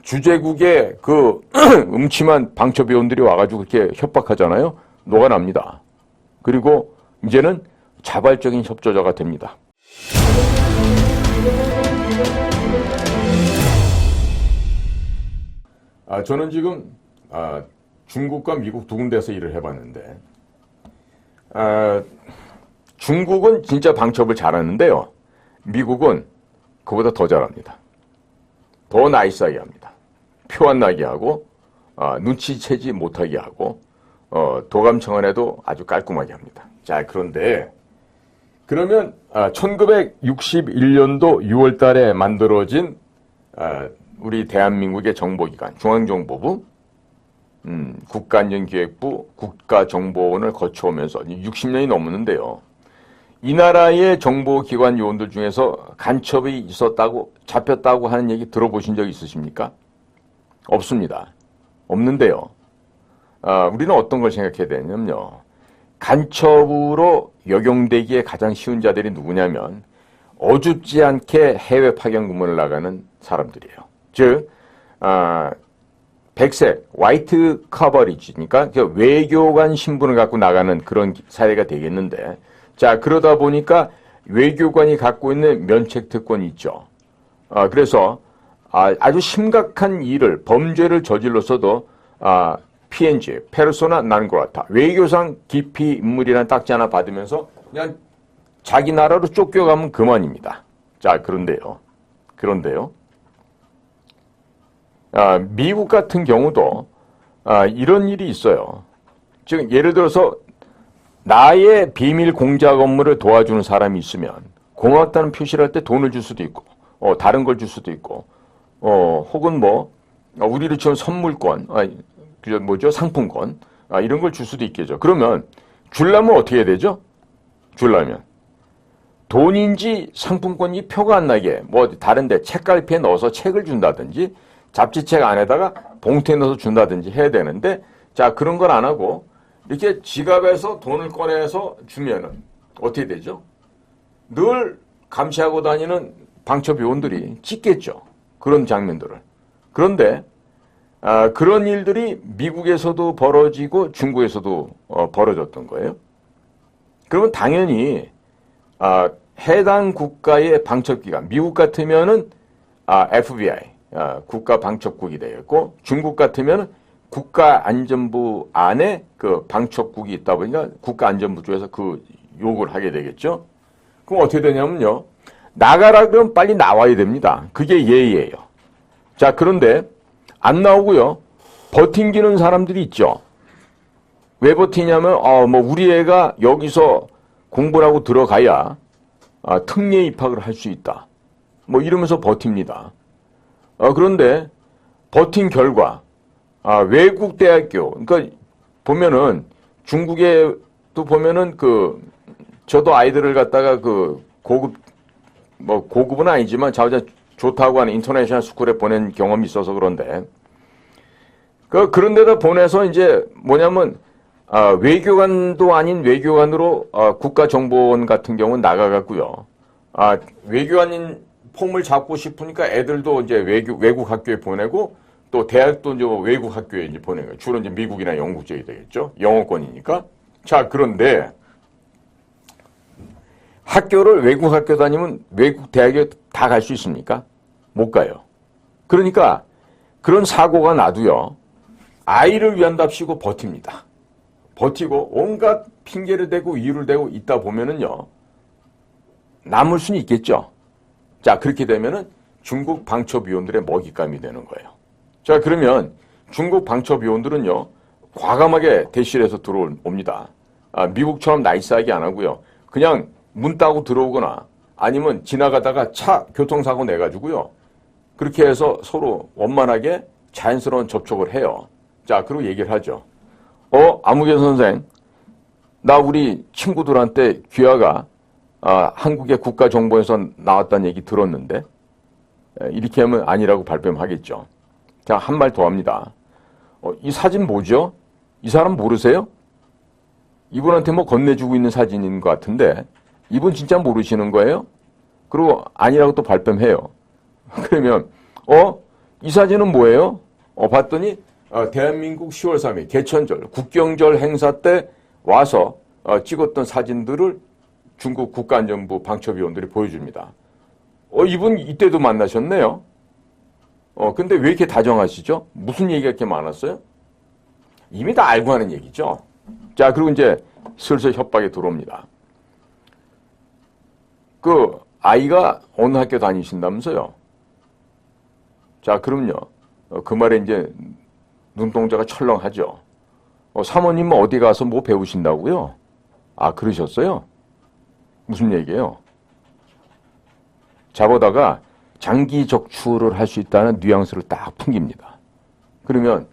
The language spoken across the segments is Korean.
주재국의 그 음침한 방첩위원들이 와가지고 그렇게 협박하잖아요. 녹아납니다. 그리고 이제는 자발적인 협조자가 됩니다. 저는 지금 중국과 미국 두 군데에서 일을 해봤는데 중국은 진짜 방첩을 잘하는데요. 미국은 그보다 더 잘합니다. 더 나이스하게 합니다. 표 안 나게 하고 눈치채지 못하게 하고 도감청원에도 아주 깔끔하게 합니다. 자, 그런데 그러면 1961년도 6월 달에 만들어진 우리 대한민국의 정보기관 중앙정보부, 국가안전기획부, 국가정보원을 거쳐오면서 60년이 넘었는데요. 이 나라의 정보기관 요원들 중에서 간첩이 있었다고 잡혔다고 하는 얘기 들어보신 적 있으십니까? 없습니다. 없는데요. 우리는 어떤 걸 생각해야 되냐면요. 간첩으로 역용되기에 가장 쉬운 자들이 누구냐면 어줍지 않게 해외 파견 근무를 나가는 사람들이에요. 즉 백색, 화이트 커버리지니까 외교관 신분을 갖고 나가는 그런 사례가 되겠는데, 자, 그러다 보니까 외교관이 갖고 있는 면책특권이 있죠. 그래서 아주 심각한 일을, 범죄를 저질렀어도 PNG, 페르소나 non grata, 외교상 기피 인물이라는 딱지 하나 받으면서 그냥 자기 나라로 쫓겨가면 그만입니다. 자, 그런데요. 미국 같은 경우도 이런 일이 있어요. 즉 예를 들어서 나의 비밀 공작 업무를 도와주는 사람이 있으면 고맙다는 표시를 할 때 돈을 줄 수도 있고 다른 걸 줄 수도 있고 혹은 우리로 치면 선물권, 상품권 이런 걸 줄 수도 있겠죠. 그러면 주려면 어떻게 해야 되죠? 주려면 돈인지 상품권이 표가 안 나게 다른 데 책갈피에 넣어서 책을 준다든지 잡지책 안에다가 봉투에 넣어서 준다든지 해야 되는데, 자, 그런 걸 안 하고 이렇게 지갑에서 돈을 꺼내서 주면은 어떻게 되죠? 늘 감시하고 다니는 방첩 요원들이 찍겠죠. 그런 장면들을. 그런데 그런 일들이 미국에서도 벌어지고 중국에서도 벌어졌던 거예요. 그러면 당연히 해당 국가의 방첩기관, 미국 같으면은 FBI, 국가방첩국이 되겠고, 중국 같으면 국가안전부 안에 그 방첩국이 있다 보니까 국가안전부 쪽에서 그 요구를 하게 되겠죠. 그럼 어떻게 되냐면요. 나가라 그러면 빨리 나와야 됩니다. 그게 예의예요. 자, 그런데 안 나오고요. 버팅기는 사람들이 있죠. 왜 버티냐면 우리 애가 여기서 공부를 하고 들어가야 특례 입학을 할 수 있다. 이러면서 버팁니다. 그런데 버틴 결과 외국 대학교, 그러니까 보면은 중국에도 보면은 저도 아이들을 갖다가 고급 고급은 아니지만 자우자 좋다고 하는 인터내셔널 스쿨에 보낸 경험이 있어서 그런데 그런 데다 보내서 이제 뭐냐면 외교관도 아닌 외교관으로 국가정보원 같은 경우는 나가갖고요. 외교관인 폼을 잡고 싶으니까 애들도 이제 외국 학교에 보내고 또 대학도 이제 외국 학교에 이제 보내는 거예요. 주로 이제 미국이나 영국 쪽이 되겠죠. 영어권이니까. 자, 그런데 학교를 외국 학교 다니면 외국 대학에 다 갈 수 있습니까? 못 가요. 그러니까 그런 사고가 나도요. 아이를 위한답시고 버팁니다. 버티고 온갖 핑계를 대고 이유를 대고 있다 보면은요. 남을 수는 있겠죠. 자, 그렇게 되면은 중국 방첩위원들의 먹잇감이 되는 거예요. 자, 그러면 중국 방첩위원들은요, 과감하게 대실에서 들어옵니다. 미국처럼 나이스하게 안 하고요. 그냥 문 따고 들어오거나 아니면 지나가다가 차 교통사고 내가지고요. 그렇게 해서 서로 원만하게 자연스러운 접촉을 해요. 자, 그리고 얘기를 하죠. 아무개 선생, 나 우리 친구들한테 귀하가 한국의 국가정보에서 나왔다는 얘기 들었는데 이렇게 하면 아니라고 발뺌하겠죠. 자, 한 말 더 합니다. 이 사진 뭐죠? 이 사람 모르세요? 이분한테 건네주고 있는 사진인 것 같은데 이분 진짜 모르시는 거예요? 그리고 아니라고 또 발뺌해요. 그러면 이 사진은 뭐예요? 봤더니 대한민국 10월 3일 개천절 국경절 행사 때 와서 찍었던 사진들을 중국 국가안전부 방첩위원들이 보여줍니다. 이분 이때도 만나셨네요. 근데 왜 이렇게 다정하시죠? 무슨 얘기가 이렇게 많았어요? 이미 다 알고 하는 얘기죠. 자, 그리고 이제 슬슬 협박이 들어옵니다. 그 아이가 어느 학교 다니신다면서요? 자, 그럼요. 그 말에 이제 눈동자가 철렁하죠. 사모님은 어디 가서 뭐 배우신다고요? 아, 그러셨어요? 무슨 얘기예요? 자보다가 장기 적출을 할 수 있다는 뉘앙스를 딱 풍깁니다. 그러면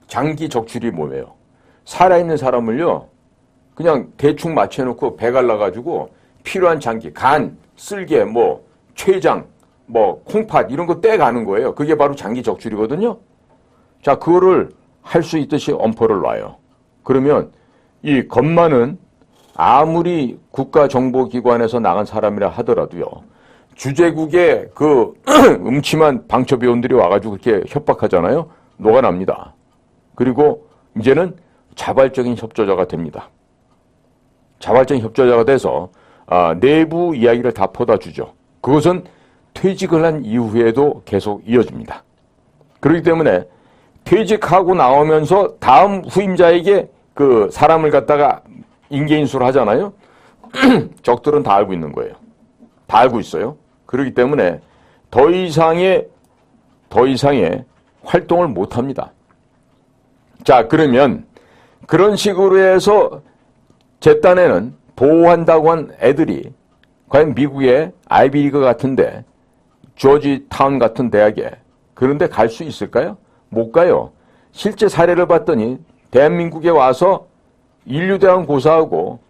장기 적출이 뭐예요? 살아있는 사람을요, 그냥 대충 맞춰놓고 배 갈라가지고 필요한 장기, 간, 쓸개, 뭐, 췌장, 뭐, 콩팥, 이런 거 떼가는 거예요. 그게 바로 장기 적출이거든요. 자, 그거를 할 수 있듯이 엄포를 놔요. 그러면 이 겁만은 아무리 국가정보기관에서 나간 사람이라 하더라도요, 주재국의 그 음침한 방첩위원들이 와가지고 그렇게 협박하잖아요. 녹아납니다. 그리고 이제는 자발적인 협조자가 됩니다. 자발적인 협조자가 돼서 내부 이야기를 다 퍼다주죠. 그것은 퇴직을 한 이후에도 계속 이어집니다. 그렇기 때문에 퇴직하고 나오면서 다음 후임자에게 그 사람을 갖다가 인계인수를 하잖아요. 적들은 다 알고 있는 거예요. 다 알고 있어요. 그렇기 때문에 더 이상의 활동을 못 합니다. 자, 그러면 그런 식으로 해서 제 딴에는 보호한다고 한 애들이 과연 미국의 아이비리그 같은데, 조지타운 같은 대학에 그런데 갈 수 있을까요? 못 가요. 실제 사례를 봤더니 대한민국에 와서 인류대학 고사하고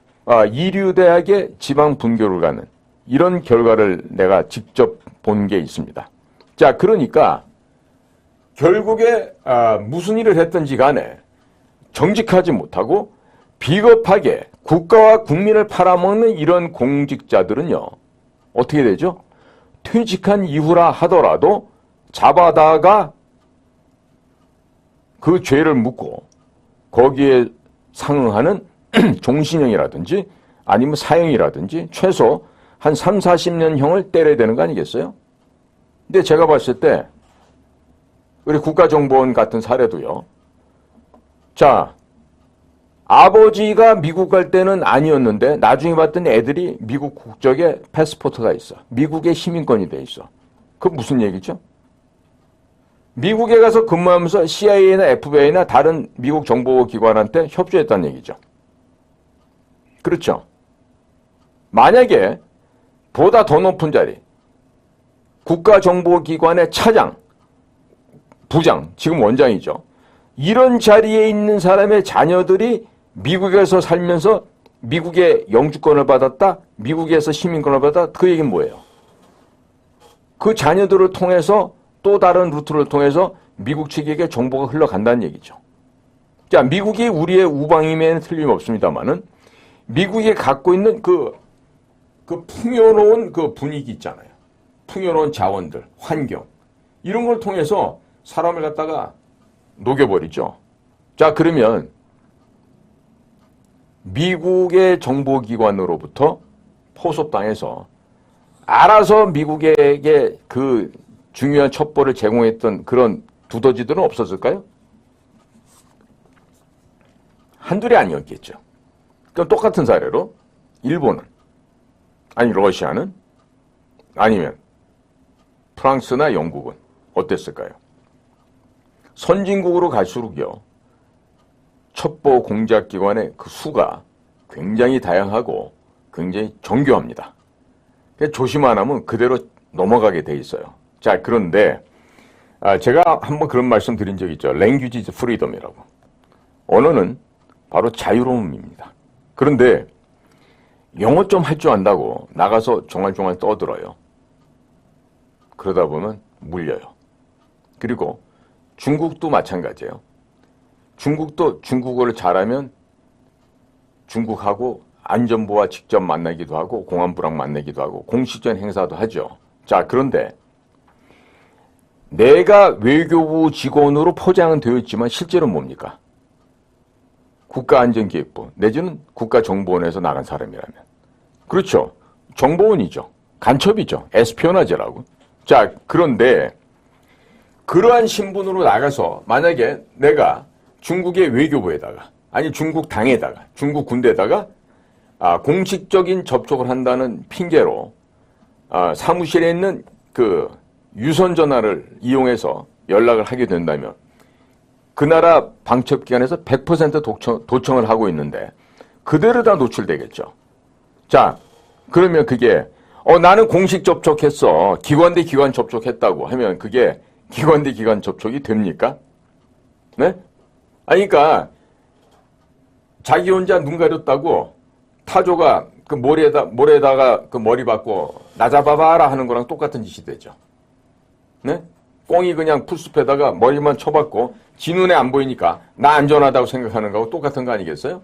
이류대학에 지방 분교를 가는 이런 결과를 내가 직접 본 게 있습니다. 자, 그러니까 결국에 무슨 일을 했든지 간에 정직하지 못하고 비겁하게 국가와 국민을 팔아먹는 이런 공직자들은요, 어떻게 되죠? 퇴직한 이후라 하더라도 잡아다가 그 죄를 묻고 거기에 상응하는 종신형이라든지 아니면 사형이라든지 최소 한 3, 40년형을 때려야 되는 거 아니겠어요? 근데 제가 봤을 때 우리 국가정보원 같은 사례도요. 자, 아버지가 미국 갈 때는 아니었는데 나중에 봤더니 애들이 미국 국적에 패스포트가 있어. 미국의 시민권이 돼 있어. 그건 무슨 얘기죠? 미국에 가서 근무하면서 CIA나 FBI나 다른 미국 정보기관한테 협조했다는 얘기죠. 그렇죠? 만약에 보다 더 높은 자리, 국가정보기관의 차장, 부장, 지금 원장이죠. 이런 자리에 있는 사람의 자녀들이 미국에서 살면서 미국의 영주권을 받았다, 미국에서 시민권을 받았다, 그 얘기는 뭐예요? 그 자녀들을 통해서 또 다른 루트를 통해서 미국 측에게 정보가 흘러간다는 얘기죠. 자, 미국이 우리의 우방임에는 틀림없습니다만은 미국이 갖고 있는 그 풍요로운 그 분위기 있잖아요. 풍요로운 자원들, 환경, 이런 걸 통해서 사람을 갖다가 녹여버리죠. 자, 그러면 미국의 정보기관으로부터 포섭당해서 알아서 미국에게 그 중요한 첩보를 제공했던 그런 두더지들은 없었을까요? 한둘이 아니었겠죠. 그럼 똑같은 사례로 일본은, 아니 러시아는, 아니면 프랑스나 영국은 어땠을까요? 선진국으로 갈수록요, 첩보 공작기관의 그 수가 굉장히 다양하고 굉장히 정교합니다. 조심 안 하면 그대로 넘어가게 돼 있어요. 자, 그런데 제가 한번 그런 말씀 드린 적이 있죠. Language is freedom이라고. 언어는 바로 자유로움입니다. 그런데 영어 좀 할 줄 안다고 나가서 종알종알 떠들어요. 그러다 보면 물려요. 그리고 중국도 마찬가지예요. 중국도 중국어를 잘하면 중국하고 안전부와 직접 만나기도 하고 공안부랑 만나기도 하고 공식적인 행사도 하죠. 자, 그런데 내가 외교부 직원으로 포장은 되어 있지만 실제로는 뭡니까? 국가안전기획부 내지는 국가정보원에서 나간 사람이라면. 그렇죠. 정보원이죠. 간첩이죠. 에스피오나지라고. 자, 그런데 그러한 신분으로 나가서 만약에 내가 중국의 외교부에다가 아니 중국 당에다가 중국 군대에다가 공식적인 접촉을 한다는 핑계로 사무실에 있는 그 유선 전화를 이용해서 연락을 하게 된다면 그 나라 방첩기관에서 100% 도청을 하고 있는데 그대로 다 노출되겠죠. 자, 그러면 그게 나는 공식 접촉했어. 기관 대 기관 접촉했다고 하면 그게 기관 대 기관 접촉이 됩니까? 네? 아니, 그러니까 자기 혼자 눈 가렸다고 타조가 그 모래에다가 그 머리 박고 나 잡아봐라 하는 거랑 똑같은 짓이 되죠. 네? 꽁이 그냥 풀숲에다가 머리만 쳐박고 지 눈에 안 보이니까 나 안전하다고 생각하는 거하고 똑같은 거 아니겠어요?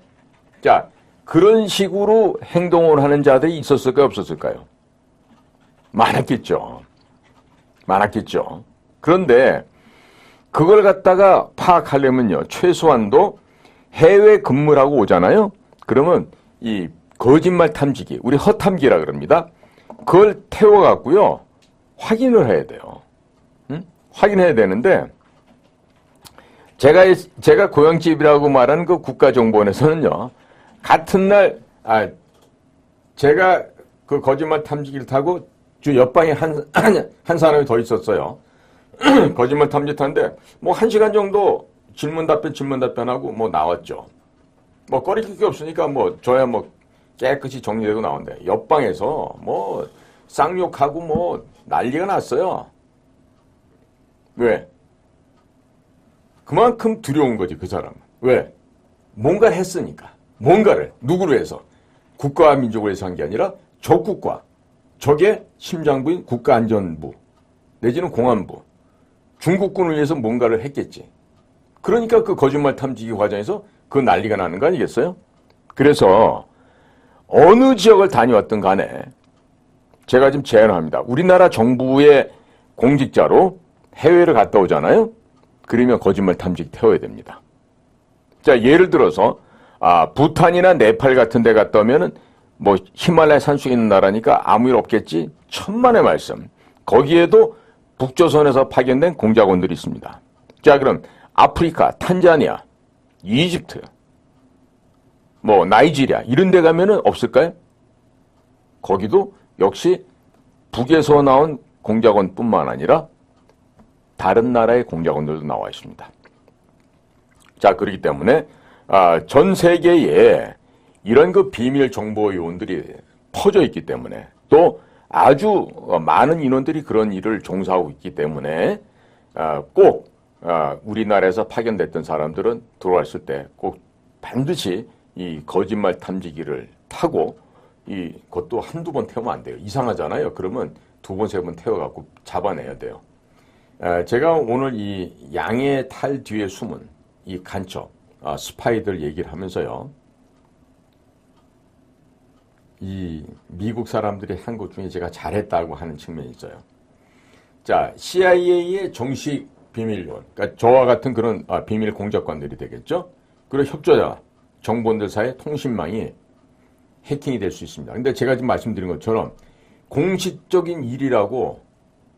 자, 그런 식으로 행동을 하는 자들이 있었을까요? 없었을까요? 많았겠죠. 많았겠죠. 그런데 그걸 갖다가 파악하려면요. 최소한도 해외 근무를 하고 오잖아요. 그러면 이 거짓말 탐지기, 우리 허탐기라 그럽니다. 그걸 태워갖고요. 확인을 해야 돼요. 응? 확인해야 되는데 제가 고향집이라고 말하는 그 국가정보원에서는요. 같은 날 제가 그 거짓말 탐지기를 타고 주 옆방에 한 사람이 더 있었어요. 거짓말 탐지 타는데 뭐 1시간 정도 질문 답변하고 뭐 나왔죠. 뭐 꺼리낄 게 없으니까 뭐 저야 뭐 깨끗이 정리되고 나온대. 옆방에서 뭐 쌍욕하고 뭐 난리가 났어요. 왜? 그만큼 두려운 거지 그 사람은. 왜? 뭔가를 했으니까. 뭔가를 누구로 해서? 국가와 민족을 위해서 한 게 아니라 적국과 적의 심장부인 국가안전부 내지는 공안부 중국군을 위해서 뭔가를 했겠지. 그러니까 그 거짓말 탐지기 과정에서 그 난리가 나는 거 아니겠어요? 그래서 어느 지역을 다녀왔든 간에 제가 지금 제안합니다. 우리나라 정부의 공직자로 해외를 갔다 오잖아요. 그러면 거짓말 탐지기 태워야 됩니다. 자, 예를 들어서 부탄이나 네팔 같은 데 갔다 오면은 뭐 히말라야 산속에 있는 나라니까 아무 일 없겠지. 천만의 말씀. 거기에도 북조선에서 파견된 공작원들이 있습니다. 자, 그럼 아프리카, 탄자니아, 이집트, 뭐 나이지리아 이런 데 가면은 없을까요? 거기도 역시 북에서 나온 공작원뿐만 아니라 다른 나라의 공작원들도 나와 있습니다. 자, 그렇기 때문에 전 세계에 이런 그 비밀 정보 요원들이 퍼져 있기 때문에 또 아주 많은 인원들이 그런 일을 종사하고 있기 때문에 꼭 우리나라에서 파견됐던 사람들은 들어왔을 때 꼭 반드시 이 거짓말 탐지기를 타고 그것도 한두 번 태우면 안 돼요. 이상하잖아요. 그러면 두 번, 세 번 태워갖고 잡아내야 돼요. 제가 오늘 이 양의 탈 뒤에 숨은 이 간첩, 스파이들 얘기를 하면서요. 이 미국 사람들이 한 것 중에 제가 잘했다고 하는 측면이 있어요. 자, CIA의 정식 비밀요원, 그러니까 저와 같은 그런 비밀 공작관들이 되겠죠. 그리고 협조자, 정보원들 사이의 통신망이 해킹이 될 수 있습니다. 근데 제가 지금 말씀드린 것처럼 공식적인 일이라고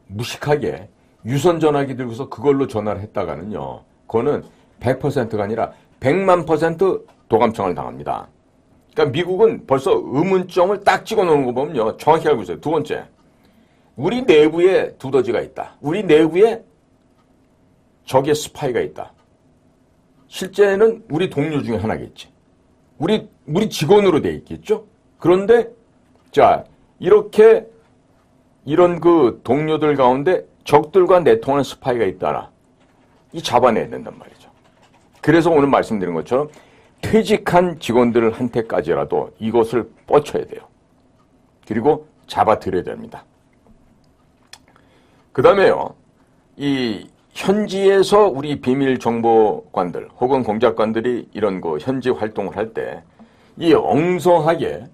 무식하게 유선 전화기 들고서 그걸로 전화를 했다가는요. 그거는 100%가 아니라 100만 % 도감청을 당합니다. 그러니까 미국은 벌써 의문점을 딱 찍어놓은 거 보면요. 정확히 알고 있어요. 두 번째, 우리 내부에 두더지가 있다. 우리 내부에 적의 스파이가 있다. 실제는 우리 동료 중에 하나겠지. 우리 직원으로 돼 있겠죠. 그런데 자, 이런 그 동료들 가운데 적들과 내통하는 스파이가 있다라. 이 잡아내야 된단 말이죠. 그래서 오늘 말씀드린 것처럼 퇴직한 직원들한테까지라도 이것을 뻗쳐야 돼요. 그리고 잡아들여야 됩니다. 그 다음에요. 이 현지에서 우리 비밀 정보관들 혹은 공작관들이 이런 거 현지 활동을 할 때 이 엉성하게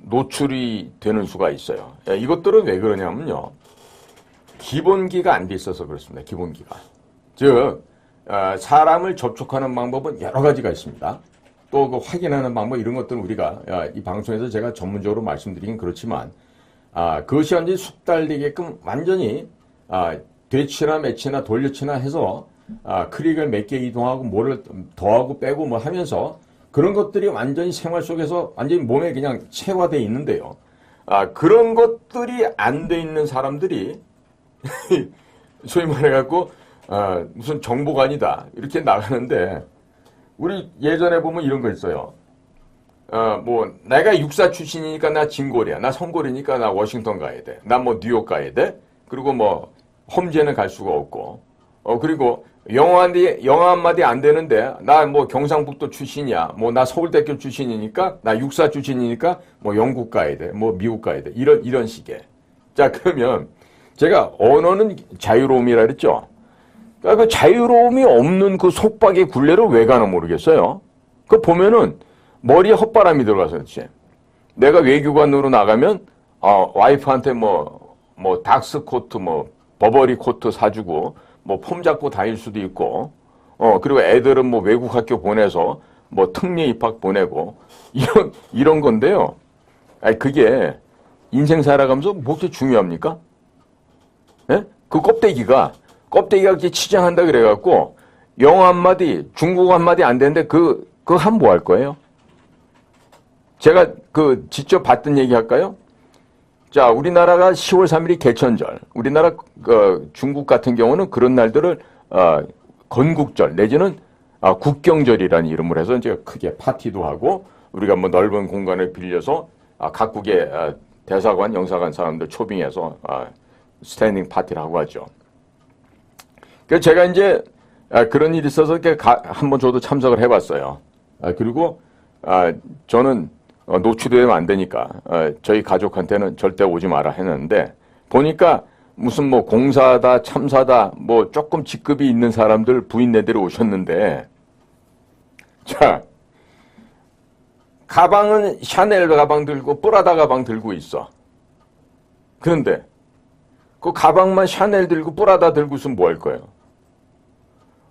노출이 되는 수가 있어요. 이것들은 왜 그러냐면요. 기본기가 안 돼 있어서 그렇습니다. 기본기가. 즉 사람을 접촉하는 방법은 여러 가지가 있습니다. 또 그 확인하는 방법 이런 것들은 우리가 이 방송에서 제가 전문적으로 말씀드리긴 그렇지만 그것이 완전히 숙달되게끔 완전히 되치나 매치나 돌려치나 해서 클릭을 몇 개 이동하고 뭐를 더하고 빼고 뭐 하면서 그런 것들이 완전히 생활 속에서 완전히 몸에 그냥 체화되어 있는데요. 그런 것들이 안 돼 있는 사람들이 소위 말해갖고 무슨 정보관이다 이렇게 나가는데 우리 예전에 보면 이런 거 있어요. 뭐 내가 육사 출신이니까 나 진골이야. 나 성골이니까 나 워싱턴 가야 돼. 나 뭐 뉴욕 가야 돼. 그리고 뭐 험지에는 갈 수가 없고. 그리고 영어 한마디 안 되는데 나 뭐 경상북도 출신이야. 뭐 나 서울대학교 출신이니까 나 육사 출신이니까 뭐 영국 가야 돼. 뭐 미국 가야 돼. 이런 식의. 자, 그러면 제가 언어는 자유로움이라 그랬죠. 그러니까 그 자유로움이 없는 그 속박의 굴레를 왜 가나 모르겠어요. 그 보면은 머리에 헛바람이 들어가서 그렇지. 내가 외교관으로 나가면 와이프한테 뭐 닥스 코트 뭐 버버리 코트 사주고 뭐 폼 잡고 다닐 수도 있고 그리고 애들은 뭐 외국 학교 보내서 뭐 특례 입학 보내고 이런 건데요. 그게 인생 살아가면서 뭐 그렇게 중요합니까? 예? 그 껍데기가 이렇게 치장한다 그래갖고 영어 한마디, 중국어 한마디 안 되는데 그거 하면 뭐 할 거예요? 제가 직접 봤던 얘기 할까요? 자, 우리나라가 10월 3일이 개천절. 우리나라 중국 같은 경우는 그런 날들을 건국절 내지는 국경절이라는 이름을 해서 이제 크게 파티도 하고 우리가 뭐 넓은 공간을 빌려서 각국의 대사관, 영사관 사람들 초빙해서 스탠딩 파티를 하고 하죠. 그래서 제가 이제 그런 일이 있어서 한번 저도 참석을 해봤어요. 그리고 저는 노출되면 안 되니까 저희 가족한테는 절대 오지 마라 했는데 보니까 무슨 뭐 공사다 참사다 뭐 조금 직급이 있는 사람들 부인네들이 오셨는데 자 가방은 샤넬 가방 들고 프라다 가방 들고 있어. 그런데 그 가방만 샤넬 들고 프라다 들고 있으면 뭐 할 거예요?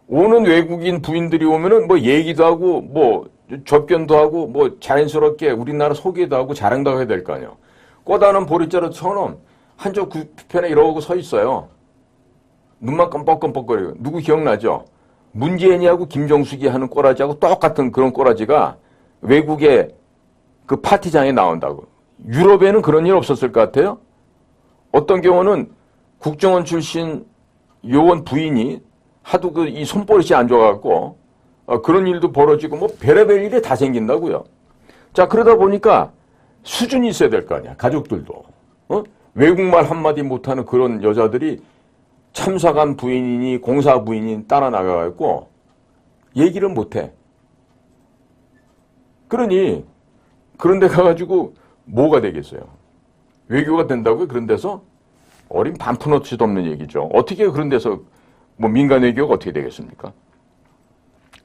오는 외국인 부인들이 오면은 뭐 얘기도 하고 뭐 접견도 하고 뭐 자연스럽게 우리나라 소개도 하고 자랑도 해야 될 거 아니에요. 꼬다는 보리자루처럼 한쪽 편에 이러고 서 있어요. 눈만 껌뻑껌뻑거려요. 누구 기억나죠? 문재인이하고 김정숙이 하는 꼬라지하고 똑같은 그런 꼬라지가 외국의 그 파티장에 나온다고. 유럽에는 그런 일 없었을 것 같아요. 어떤 경우는 국정원 출신 요원 부인이 하도 이 손버릇이 안 좋아갖고 그런 일도 벌어지고 뭐 별의별 일이 다 생긴다고요. 자, 그러다 보니까 수준이 있어야 될 거 아니야. 가족들도. 외국말 한마디 못하는 그런 여자들이 참사관 부인이니 공사 부인이 따라 나가갖고 얘기를 못해. 그러니 그런 데 가가지고 뭐가 되겠어요? 외교가 된다고요? 그런 데서? 어린 반푼어치도 없는 얘기죠. 어떻게 그런 데서 뭐 민간 외교가 어떻게 되겠습니까?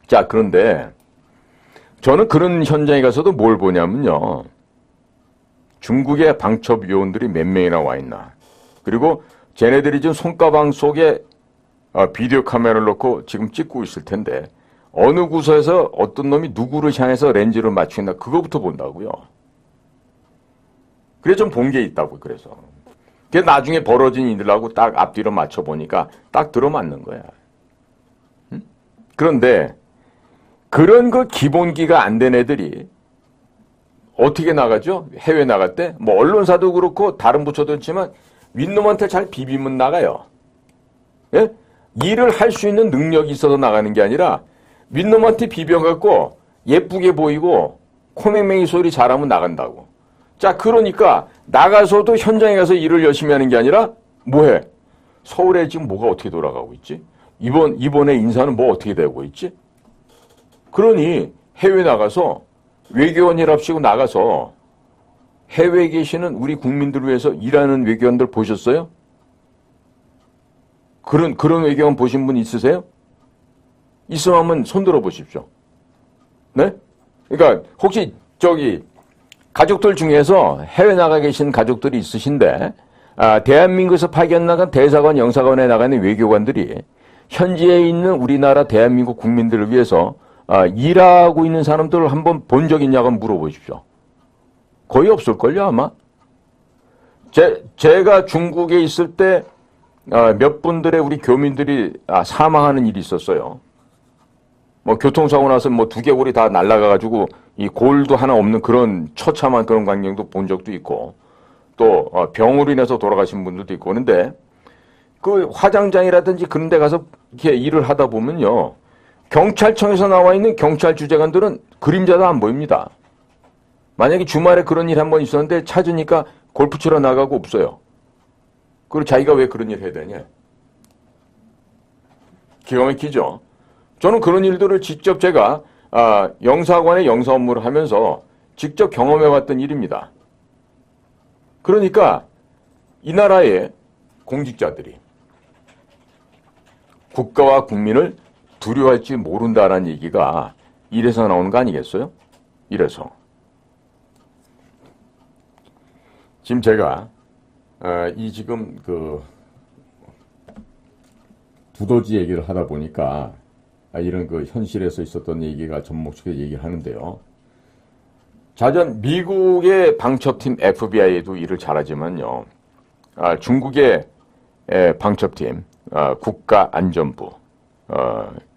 자, 그런데 저는 그런 현장에 가서도 뭘 보냐면요. 중국의 방첩 요원들이 몇 명이나 와 있나. 그리고 쟤네들이 지금 손가방 속에 비디오 카메라를 넣고 지금 찍고 있을 텐데 어느 구석에서 어떤 놈이 누구를 향해서 렌즈를 맞추나 그거부터 본다고요. 그래서 좀 본 게 있다고 그래서. 그게 나중에 벌어진 일들하고 딱 앞뒤로 맞춰보니까 딱 들어맞는 거야. 응? 그런데 그런 거 기본기가 안 된 애들이 어떻게 나가죠? 해외 나갈 때? 뭐 언론사도 그렇고 다른 부처도 그렇지만 윗놈한테 잘 비비면 나가요. 예? 일을 할 수 있는 능력이 있어서 나가는 게 아니라 윗놈한테 비벼갖고 예쁘게 보이고 코맹맹이 소리 잘하면 나간다고. 자, 그러니까 나가서도 현장에 가서 일을 열심히 하는 게 아니라 뭐해? 서울에 지금 뭐가 어떻게 돌아가고 있지? 이번에 인사는 뭐 어떻게 되고 있지? 그러니 해외 나가서 외교원이랍시고 나가서 해외에 계시는 우리 국민들을 위해서 일하는 외교원들 보셨어요? 그런 외교원 보신 분 있으세요? 있으면 한번 손들어 보십시오. 네? 그러니까 혹시 가족들 중에서 해외 나가 계신 가족들이 있으신데 대한민국에서 파견 나간 대사관, 영사관에 나가는 외교관들이 현지에 있는 우리나라 대한민국 국민들을 위해서 일하고 있는 사람들을 한번 본 적 있냐고 물어보십시오. 거의 없을걸요, 아마? 제가 중국에 있을 때 몇 분들의 우리 교민들이 사망하는 일이 있었어요. 뭐 교통사고 나서 뭐 두개골이 다 날아가가지고 이 골도 하나 없는 그런 처참한 그런 광경도 본 적도 있고, 또 병으로 인해서 돌아가신 분들도 있고. 그런데 그 화장장이라든지 그런 데 가서 이렇게 일을 하다 보면요, 경찰청에서 나와 있는 경찰 주재관들은 그림자도 안 보입니다. 만약에 주말에 그런 일 한번 있었는데 찾으니까 골프 치러 나가고 없어요. 그리고 자기가 왜 그런 일 해야 되냐? 기가 막히죠? 저는 그런 일들을 직접 제가 영사관의 영사 업무를 하면서 직접 경험해봤던 일입니다. 그러니까 이 나라의 공직자들이 국가와 국민을 두려워할지 모른다라는 얘기가 이래서 나오는 거 아니겠어요? 이래서. 지금 제가 지금 그 두더지 얘기를 하다 보니까 이런 그 현실에서 있었던 얘기가 접목시켜 얘기를 하는데요. 자전 미국의 방첩팀 FBI에도 일을 잘하지만요, 중국의 방첩팀 국가안전부,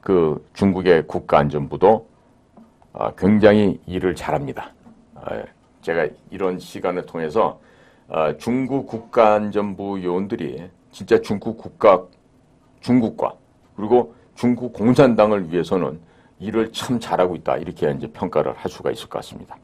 그 중국의 국가안전부도 굉장히 일을 잘합니다. 제가 이런 시간을 통해서 중국 국가안전부 요원들이 진짜 중국과 그리고 중국 공산당을 위해서는 일을 참 잘하고 있다, 이렇게 이제 평가를 할 수가 있을 것 같습니다.